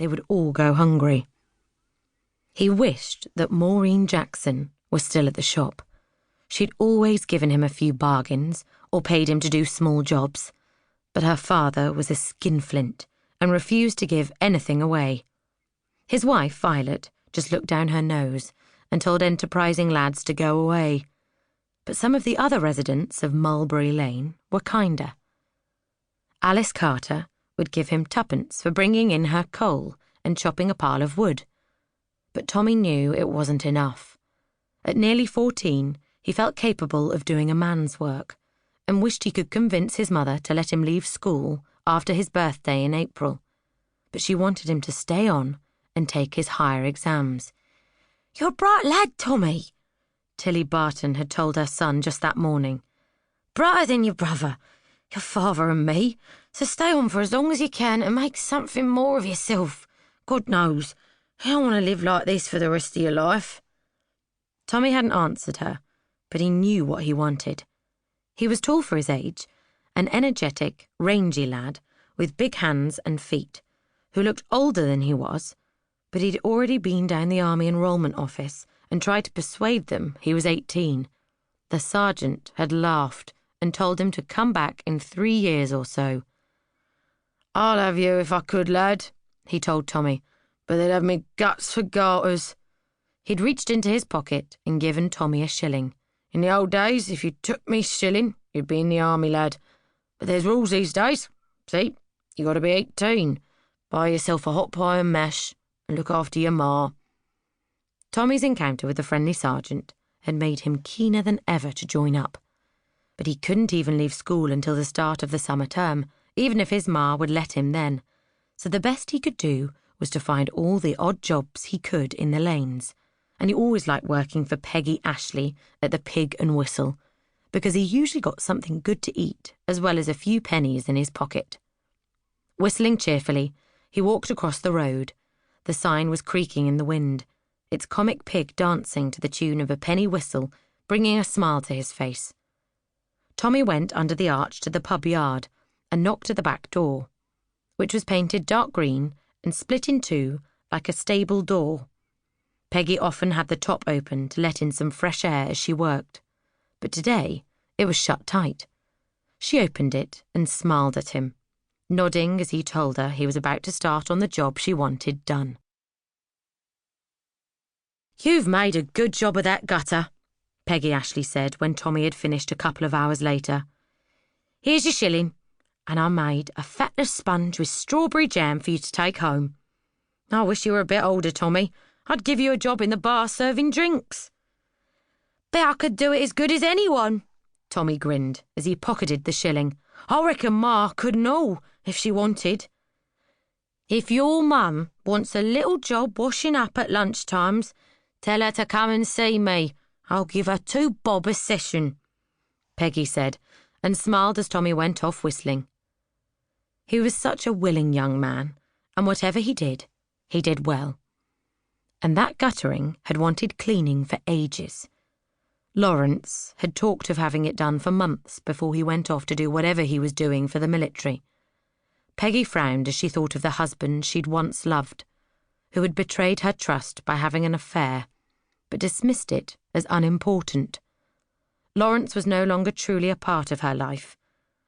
they would all go hungry. He wished that Maureen Jackson was still at the shop. She'd always given him a few bargains or paid him to do small jobs, but her father was a skinflint and refused to give anything away. His wife, Violet, just looked down her nose and told enterprising lads to go away. But some of the other residents of Mulberry Lane were kinder. Alice Carter would give him twopence for bringing in her coal and chopping a pile of wood. But Tommy knew it wasn't enough. At nearly 14, he felt capable of doing a man's work and wished he could convince his mother to let him leave school after his birthday in April. But she wanted him to stay on and take his higher exams. "You're a bright lad, Tommy," Tilly Barton had told her son just that morning. "Brighter than your brother, your father and me, so stay on for as long as you can and make something more of yourself. God knows, you don't want to live like this for the rest of your life." Tommy hadn't answered her, but he knew what he wanted. He was tall for his age, an energetic, rangy lad with big hands and feet, who looked older than he was, but he'd already been down the army enrolment office and tried to persuade them he was 18. The sergeant had laughed and told him to come back in 3 years or so. "I'll have you if I could, lad," he told Tommy, "but they'd have me guts for garters." He'd reached into his pocket and given Tommy a shilling. "In the old days, if you took me shilling, you'd be in the army, lad. But there's rules these days. See, you got to be 18. Buy yourself a hot pie and mash and look after your ma." Tommy's encounter with the friendly sergeant had made him keener than ever to join up. But he couldn't even leave school until the start of the summer term, even if his ma would let him then. So the best he could do was to find all the odd jobs he could in the lanes. And he always liked working for Peggy Ashley at the Pig and Whistle, because he usually got something good to eat as well as a few pennies in his pocket. Whistling cheerfully, he walked across the road. The sign was creaking in the wind, its comic pig dancing to the tune of a penny whistle, bringing a smile to his face. Tommy went under the arch to the pub yard and knocked at the back door, which was painted dark green and split in two like a stable door. Peggy often had the top open to let in some fresh air as she worked, but today it was shut tight. She opened it and smiled at him, nodding as he told her he was about to start on the job she wanted done. "You've made a good job of that gutter," Peggy Ashley said when Tommy had finished a couple of hours later. "Here's your shilling, and I made a fatless sponge with strawberry jam for you to take home. I wish you were a bit older, Tommy. I'd give you a job in the bar serving drinks." "Bet I could do it as good as anyone," Tommy grinned as he pocketed the shilling. "I reckon Ma could know if she wanted." "If your mum wants a little job washing up at lunchtimes, tell her to come and see me. I'll give her 2 bob a session," Peggy said, and smiled as Tommy went off whistling. He was such a willing young man, and whatever he did well. And that guttering had wanted cleaning for ages. Lawrence had talked of having it done for months before he went off to do whatever he was doing for the military. Peggy frowned as she thought of the husband she'd once loved, who had betrayed her trust by having an affair, but dismissed it as unimportant. Lawrence was no longer truly a part of her life.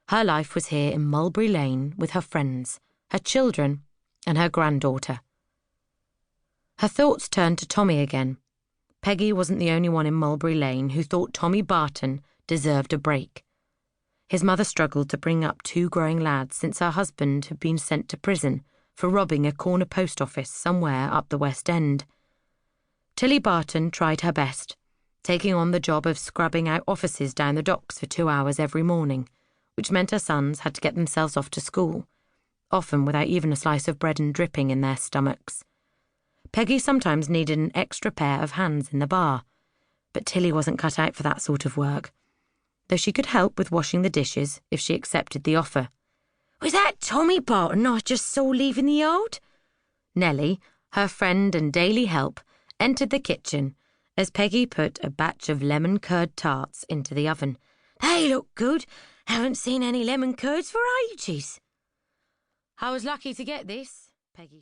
Her life was here in Mulberry Lane with her friends, her children, and her granddaughter. Her thoughts turned to Tommy again. Peggy wasn't the only one in Mulberry Lane who thought Tommy Barton deserved a break. His mother struggled to bring up 2 growing lads since her husband had been sent to prison for robbing a corner post office somewhere up the West End. Tilly Barton tried her best, taking on the job of scrubbing out offices down the docks for 2 hours every morning, which meant her sons had to get themselves off to school, often without even a slice of bread and dripping in their stomachs. Peggy sometimes needed an extra pair of hands in the bar, but Tilly wasn't cut out for that sort of work, though she could help with washing the dishes if she accepted the offer. "Was that Tommy Barton I just saw leaving the yard?" Nellie, her friend and daily help, entered the kitchen as Peggy put a batch of lemon curd tarts into the oven. "They look good. Haven't seen any lemon curds for ages." "I was lucky to get this," Peggy said.